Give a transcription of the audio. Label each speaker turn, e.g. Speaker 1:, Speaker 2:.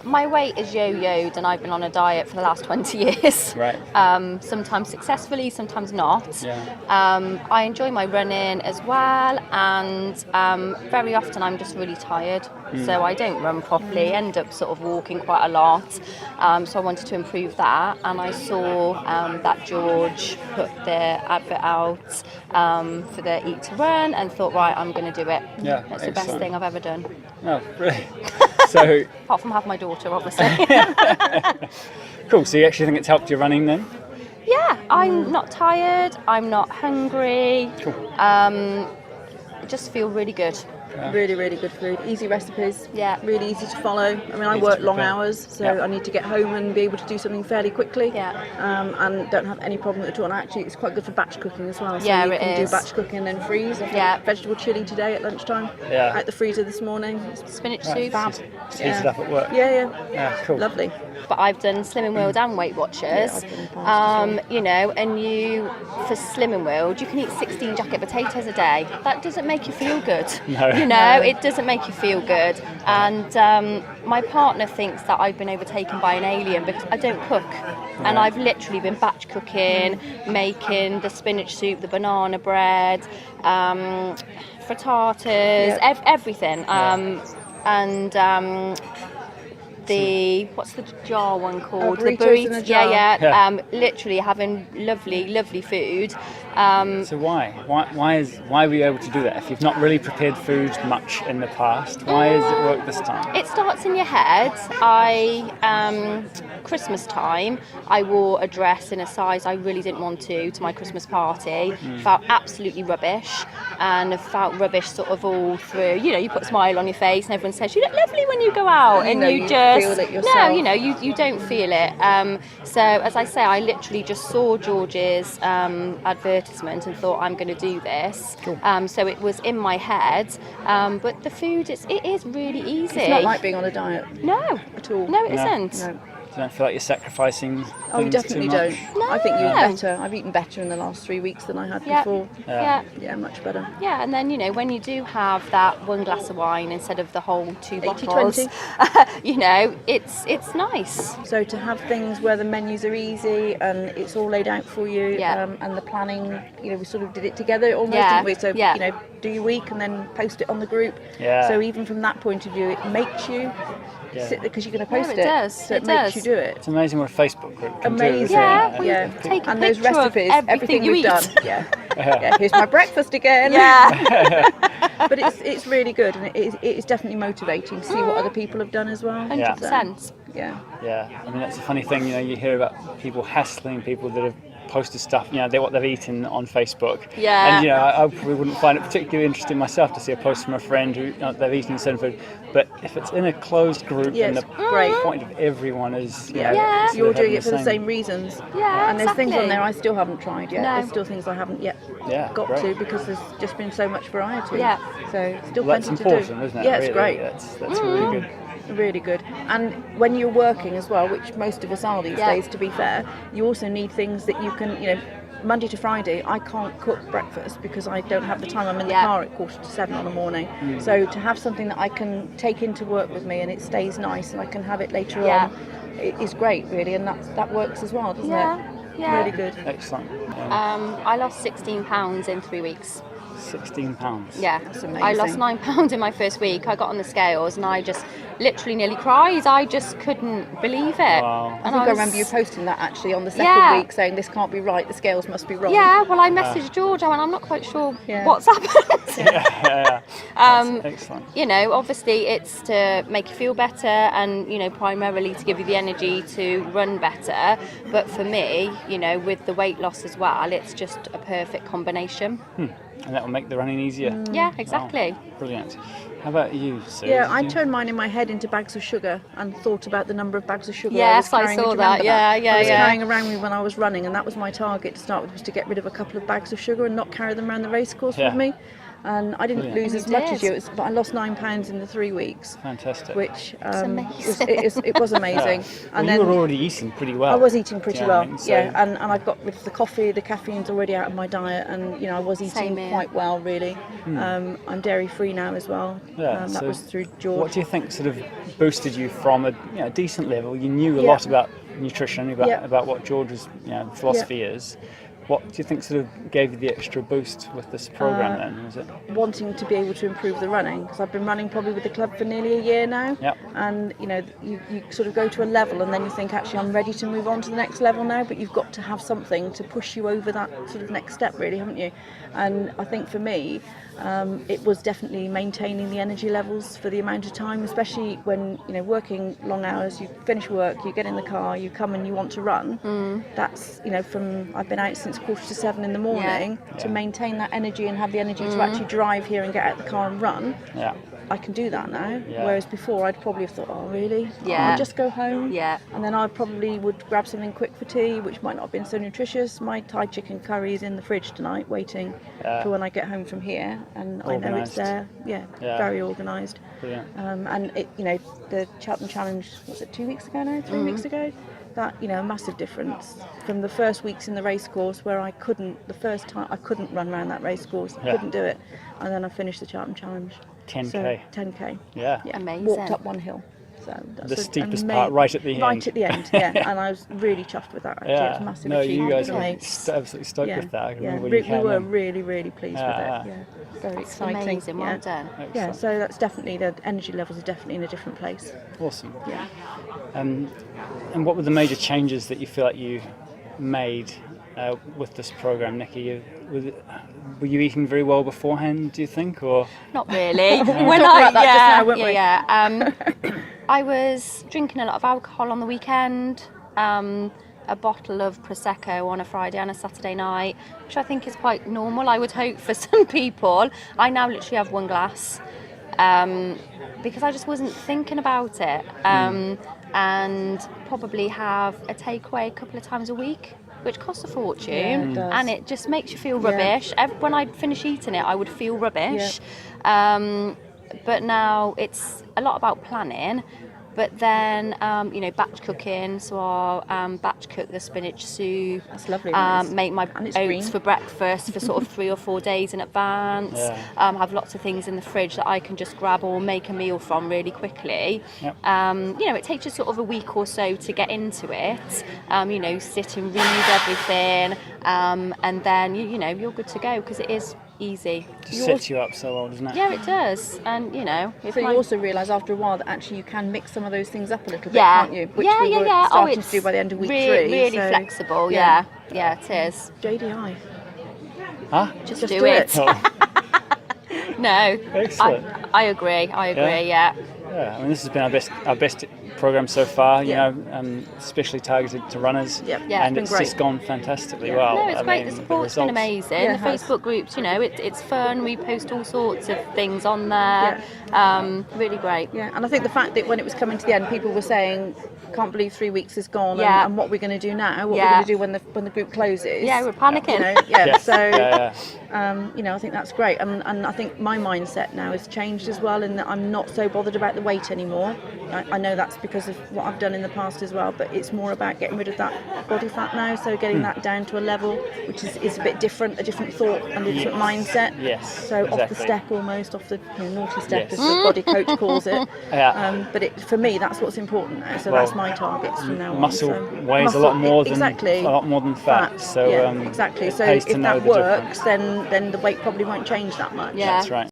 Speaker 1: My weight is yo-yoed, and I've been on a diet for the last 20 years.
Speaker 2: Right.
Speaker 1: Sometimes successfully, sometimes not.
Speaker 2: Yeah.
Speaker 1: I enjoy my running as well, and very often I'm just really tired, so I don't run properly, end up sort of walking quite a lot. So I wanted to improve that, and I saw that George put the advert out for the Eat to Run, and thought, right, I'm going to do it.
Speaker 2: Yeah,
Speaker 1: It's the best thing I've ever done.
Speaker 2: Oh, really? So
Speaker 1: Apart from have my daughter, obviously.
Speaker 2: cool. So you actually think it's helped your running then?
Speaker 1: Yeah, I'm not tired, I'm not hungry.
Speaker 2: Cool.
Speaker 1: I just feel really good.
Speaker 3: Really, really good food. Easy recipes.
Speaker 1: Yeah.
Speaker 3: Really easy to follow. I mean, I
Speaker 2: Easy to
Speaker 3: work long
Speaker 2: prepare.
Speaker 3: hours, so
Speaker 2: Yeah.
Speaker 3: I need to get home and be able to do something fairly quickly.
Speaker 1: Yeah.
Speaker 3: And don't have any problem at all. And actually, it's quite good for batch cooking as well. So
Speaker 1: Yeah,
Speaker 3: you
Speaker 1: it
Speaker 3: can
Speaker 1: is.
Speaker 3: do batch cooking and then freeze. I
Speaker 1: Yeah.
Speaker 3: had vegetable chili today at lunchtime.
Speaker 2: Yeah.
Speaker 3: Out the freezer this morning.
Speaker 1: Spinach
Speaker 2: Right.
Speaker 1: soup.
Speaker 3: Fab.
Speaker 2: Just heated up at work.
Speaker 3: Yeah.
Speaker 2: Yeah, cool.
Speaker 3: Lovely.
Speaker 1: But I've done Slimming World and Weight Watchers.
Speaker 3: Yeah, I've done past as well.
Speaker 1: You know, and for Slimming World, you can eat 16 jacket potatoes a day. That doesn't make you feel good.
Speaker 2: No.
Speaker 1: You know, it doesn't make you feel good. And my partner thinks that I've been overtaken by an alien because I don't cook. And I've literally been batch cooking, making the spinach soup, the banana bread, frittatas, everything. What's the jar one called?
Speaker 3: Burritos
Speaker 1: the burritos.
Speaker 3: in a jar.
Speaker 1: Yeah. Literally having lovely food.
Speaker 2: So why were you able to do that? If you've not really prepared food much in the past, why has it worked this time?
Speaker 1: It starts in your head. Christmas time, I wore a dress in a size I really didn't want to my Christmas party. Felt absolutely rubbish, and felt rubbish sort of all through. You know, you put a smile on your face, and everyone says you look lovely when you go out, and
Speaker 3: know,
Speaker 1: you
Speaker 3: you
Speaker 1: just
Speaker 3: feel it yourself.
Speaker 1: no, you know, you don't feel it. So as I say, I literally just saw George's advertisement and thought I'm going to do this.
Speaker 2: Cool.
Speaker 1: So it was in my head, but the food it is really easy.
Speaker 3: It's not like being on a diet
Speaker 1: No,
Speaker 3: at all.
Speaker 1: no, it
Speaker 2: No.
Speaker 1: isn't.
Speaker 3: No.
Speaker 2: You don't feel like you're sacrificing
Speaker 3: Oh, you
Speaker 2: things
Speaker 3: definitely
Speaker 2: too much?
Speaker 3: don't.
Speaker 1: No.
Speaker 3: I think you eat better. I've eaten better in the last 3 weeks than I had
Speaker 1: Yeah.
Speaker 3: before.
Speaker 1: Yeah.
Speaker 3: Yeah, much better.
Speaker 1: Yeah, and then, you know, when you do have that one glass of wine instead of the whole 2 bottles,
Speaker 3: 80-20.
Speaker 1: you know, it's nice.
Speaker 3: So to have things where the menus are easy and it's all laid out for you,
Speaker 1: Yeah.
Speaker 3: and the planning, you know, we sort of did it together almost,
Speaker 1: Yeah,
Speaker 3: didn't we? So,
Speaker 1: yeah.
Speaker 3: you know, do your week and then post it on the group.
Speaker 2: Yeah.
Speaker 3: So even from that point of view, it makes you sit because you're going to post
Speaker 1: it
Speaker 3: it.
Speaker 1: does,
Speaker 3: So
Speaker 1: it
Speaker 3: it makes
Speaker 1: does.
Speaker 3: you do it.
Speaker 2: It's amazing what a Facebook group can do.
Speaker 3: Amazing.
Speaker 2: isn't
Speaker 1: Yeah,
Speaker 2: it?
Speaker 1: well,
Speaker 3: Yeah.
Speaker 1: take a
Speaker 3: And those
Speaker 1: picture of
Speaker 3: recipes,
Speaker 1: everything
Speaker 3: everything
Speaker 1: you
Speaker 3: we've
Speaker 1: eat.
Speaker 3: done. Yeah. Here's my breakfast again.
Speaker 1: Yeah,
Speaker 3: But it's really good, and it is definitely motivating to see what other people have done as well.
Speaker 1: 100%.
Speaker 3: Yeah.
Speaker 2: Yeah, I mean that's a funny thing. You know, you hear about people hassling people that have posted stuff. You know, what they've eaten on Facebook.
Speaker 1: Yeah.
Speaker 2: And you know, I probably wouldn't find it particularly interesting myself to see a post from a friend who they've eaten certain food. But if it's in a closed group,
Speaker 3: Yeah,
Speaker 2: and
Speaker 3: it's
Speaker 2: the
Speaker 3: great.
Speaker 2: point of everyone is, you
Speaker 3: Yeah.
Speaker 2: know,
Speaker 1: Yeah.
Speaker 2: sort
Speaker 3: You're
Speaker 2: of
Speaker 3: doing
Speaker 2: having
Speaker 3: it for the same reasons.
Speaker 1: Yeah,
Speaker 3: And there's things on
Speaker 1: exactly.
Speaker 3: there I still haven't tried yet.
Speaker 1: No.
Speaker 3: There's still things I haven't yet
Speaker 2: Yeah,
Speaker 3: got
Speaker 2: great.
Speaker 3: to because there's just been so much variety.
Speaker 1: Yeah.
Speaker 3: So still
Speaker 2: Well, that's
Speaker 3: plenty to
Speaker 2: important,
Speaker 3: do.
Speaker 2: isn't it?
Speaker 3: Yeah, it's
Speaker 2: Really?
Speaker 3: great.
Speaker 2: That's really good.
Speaker 3: Really good. And when you're working as well, which most of us are these
Speaker 1: Yeah.
Speaker 3: days, to be fair, you also need things that you can, you know, Monday to Friday, I can't cook breakfast because I don't have the time. I'm in the
Speaker 1: Yeah.
Speaker 3: car at 6:45 on the morning. So to have something that I can take into work with me and it stays nice and I can have it later
Speaker 1: Yeah.
Speaker 3: on, it is great, really. And that works as well, doesn't
Speaker 1: Yeah,
Speaker 3: it?
Speaker 1: yeah.
Speaker 3: Really good.
Speaker 2: Excellent.
Speaker 1: I lost 16 pounds in 3 weeks.
Speaker 2: £16.
Speaker 1: Yeah,
Speaker 3: That's amazing.
Speaker 1: I lost 9 pounds in my first week. I got on the scales and I just literally nearly cried. I just couldn't believe it.
Speaker 2: Wow.
Speaker 3: I
Speaker 1: And
Speaker 3: think I
Speaker 1: was-
Speaker 3: remember you posting that actually on the second
Speaker 1: Yeah.
Speaker 3: week saying this can't be right, the scales must be wrong.
Speaker 1: Yeah, well, I messaged George. I went, I'm not quite sure
Speaker 3: Yeah.
Speaker 1: what's happened.
Speaker 2: Yeah. That's excellent.
Speaker 1: You know, obviously it's to make you feel better and, you know, primarily to give you the energy to run better. But for me, you know, with the weight loss as well, it's just a perfect combination.
Speaker 2: And that will make the running easier.
Speaker 1: Yeah, exactly.
Speaker 2: Wow, brilliant. How about you, Sue?
Speaker 3: Yeah,
Speaker 2: Did
Speaker 3: I
Speaker 2: you-
Speaker 3: turned mine in my head into bags of sugar and thought about the number of bags of sugar
Speaker 1: Yes,
Speaker 3: I
Speaker 1: I
Speaker 3: was carrying.
Speaker 1: saw
Speaker 3: Do you
Speaker 1: that.
Speaker 3: remember
Speaker 1: Yeah, yeah,
Speaker 3: I was
Speaker 1: yeah.
Speaker 3: carrying around me when I was running, and that was my target to start with, was to get rid of a couple of bags of sugar and not carry them around the race course
Speaker 2: Yeah.
Speaker 3: with me. and I didn't lose
Speaker 1: You
Speaker 3: as much
Speaker 1: did.
Speaker 3: as you, but I lost 9 pounds in the 3 weeks,
Speaker 2: Fantastic.
Speaker 3: which
Speaker 1: amazing.
Speaker 3: it was amazing.
Speaker 2: Well,
Speaker 3: And
Speaker 2: you
Speaker 3: then
Speaker 2: were already eating pretty well.
Speaker 3: I was eating pretty
Speaker 2: Do you know
Speaker 3: well,
Speaker 2: what I mean? So-
Speaker 3: and I've got with the coffee, the caffeine's already out of my diet, and I was eating
Speaker 1: Same here.
Speaker 3: quite well, really. I'm dairy free now as well.
Speaker 2: Yeah,
Speaker 3: That
Speaker 2: so
Speaker 3: was through George.
Speaker 2: What do you think sort of boosted you from a decent level? You knew a
Speaker 3: Yeah.
Speaker 2: lot about nutrition,
Speaker 3: Yeah.
Speaker 2: about what George's philosophy is. What do you think sort of gave you the extra boost with this program then? Was it?
Speaker 3: Wanting to be able to improve the running, because I've been running probably with the club for nearly a year now.
Speaker 2: Yep.
Speaker 3: And you sort of go to a level and then you think, actually I'm ready to move on to the next level now, but you've got to have something to push you over that sort of next step, really, haven't you? And I think for me, it was definitely maintaining the energy levels for the amount of time, especially when working long hours. You finish work, you get in the car, you come and you want to run. That's from I've been out since 6:45 in the morning to maintain that energy and have the energy to actually drive here and get out the car and run.
Speaker 2: Yeah.
Speaker 3: I can do that now,
Speaker 2: Yeah.
Speaker 3: whereas before I'd probably have thought, oh really?
Speaker 1: Yeah.
Speaker 3: I'll just go home.
Speaker 1: Yeah.
Speaker 3: And then I probably would grab something quick for tea, which might not have been so nutritious. My Thai chicken curry is in the fridge tonight, waiting for when I get home from here, and I know it's
Speaker 2: Organised.
Speaker 3: there. Yeah, very organised.
Speaker 2: Brilliant.
Speaker 3: And it, the Cheltenham Challenge, was it 2 weeks ago now? 3 weeks ago? That, a massive difference from the first weeks in the race course where the first time I couldn't run around that race course, couldn't do it, and then I finished the Cheltenham Challenge.
Speaker 2: 10K.
Speaker 3: So, 10K.
Speaker 2: Yeah.
Speaker 1: Amazing.
Speaker 3: Walked up one hill. So that's
Speaker 2: The steepest part right at the end.
Speaker 3: Right at the end, yeah. And I was really chuffed with that, actually. It was a massive
Speaker 2: No,
Speaker 3: achievement
Speaker 2: you guys
Speaker 3: for
Speaker 2: were
Speaker 3: me.
Speaker 2: absolutely stoked with that. I can remember when
Speaker 3: we
Speaker 2: you came
Speaker 3: were
Speaker 2: in.
Speaker 3: really, really pleased with it. Yeah, very
Speaker 1: It's
Speaker 3: exciting.
Speaker 1: amazing. Well
Speaker 3: yeah.
Speaker 1: done.
Speaker 3: Yeah,
Speaker 2: Excellent.
Speaker 3: so that's definitely, the energy levels are definitely in a different place.
Speaker 2: Awesome.
Speaker 3: Yeah.
Speaker 2: And what were the major changes that you feel like you made with this program, Nicky? Were you eating very well beforehand, do you think, or?
Speaker 1: Not really.
Speaker 3: talked about that just now, weren't we?
Speaker 1: I was drinking a lot of alcohol on the weekend. A bottle of Prosecco on a Friday and a Saturday night, which I think is quite normal, I would hope, for some people. I now literally have one glass because I just wasn't thinking about it. And probably have a takeaway a couple of times a week, which costs a fortune,
Speaker 3: Yeah, it does.
Speaker 1: and it just makes you feel rubbish. When I'd finish eating it, I would feel rubbish. But now it's a lot about planning. But then, batch cooking. So I'll batch cook the spinach soup.
Speaker 3: That's lovely. Nice.
Speaker 1: Make my
Speaker 3: And it's
Speaker 1: oats
Speaker 3: green.
Speaker 1: for breakfast for sort of 3 or 4 days in advance.
Speaker 2: Yeah.
Speaker 1: Have lots of things in the fridge that I can just grab or make a meal from really quickly.
Speaker 2: Yep.
Speaker 1: It takes you sort of a week or so to get into it. Sit and read everything, and then you're good to go because it is easy.
Speaker 2: Just sets you up so well, doesn't it?
Speaker 1: Yeah, it does. And if
Speaker 3: So you
Speaker 1: my-
Speaker 3: also realise after a while that actually you can mix some of those things up a little bit,
Speaker 1: yeah,
Speaker 3: can't you? Which
Speaker 1: yeah,
Speaker 3: we
Speaker 1: yeah,
Speaker 3: were
Speaker 1: yeah.
Speaker 3: starting
Speaker 1: it's
Speaker 3: to do by the end of week
Speaker 1: really,
Speaker 3: 3.
Speaker 1: Really
Speaker 3: so,
Speaker 1: flexible. Yeah, it is.
Speaker 3: JDI.
Speaker 2: Huh?
Speaker 1: Just do it.
Speaker 2: Oh,
Speaker 1: No,
Speaker 2: excellent.
Speaker 1: I agree. Yeah.
Speaker 2: Yeah, I mean, this has been our best program so far. Especially targeted to runners.
Speaker 3: Yep.
Speaker 1: Yeah,
Speaker 2: and
Speaker 3: it's
Speaker 2: it's
Speaker 3: been
Speaker 2: just gone fantastically
Speaker 3: Yeah.
Speaker 2: well.
Speaker 1: No, it's
Speaker 2: I
Speaker 1: great.
Speaker 2: mean,
Speaker 1: The support's been
Speaker 2: results-
Speaker 1: amazing.
Speaker 3: Yeah,
Speaker 1: The
Speaker 3: it has.
Speaker 1: Facebook groups, it's fun. We post all sorts of things on there. Really great.
Speaker 3: Yeah, and I think the fact that when it was coming to the end, people were saying, "Can't believe 3 weeks is gone,"
Speaker 1: Yeah.
Speaker 3: and what we're going to do now? What
Speaker 1: Yeah.
Speaker 3: we're going to do when the group closes?
Speaker 1: Yeah, we're panicking.
Speaker 2: Yes.
Speaker 3: So
Speaker 2: Yeah.
Speaker 3: I think that's great, and I think my mindset now has changed as well, in that I'm not so bothered about the weight anymore. I know that's because of what I've done in the past as well, but it's more about getting rid of that body fat now. So getting that down to a level which is a bit different, a different thought and a different mindset.
Speaker 2: Yes,
Speaker 3: So off the
Speaker 2: exactly.
Speaker 3: step almost, off the naughty step,
Speaker 2: Yes.
Speaker 3: as the body coach calls it.
Speaker 2: Yeah.
Speaker 3: But for me, that's what's important now. So
Speaker 2: Well,
Speaker 3: that's my targets from now on.
Speaker 2: Muscle
Speaker 3: So
Speaker 2: weighs a lot more than
Speaker 3: exactly.
Speaker 2: fat. So
Speaker 3: yeah, exactly.
Speaker 2: it
Speaker 3: So
Speaker 2: pays
Speaker 3: if
Speaker 2: to know
Speaker 3: that
Speaker 2: the
Speaker 3: works,
Speaker 2: difference.
Speaker 3: then the weight probably won't change that much.
Speaker 1: Yeah.
Speaker 2: That's right.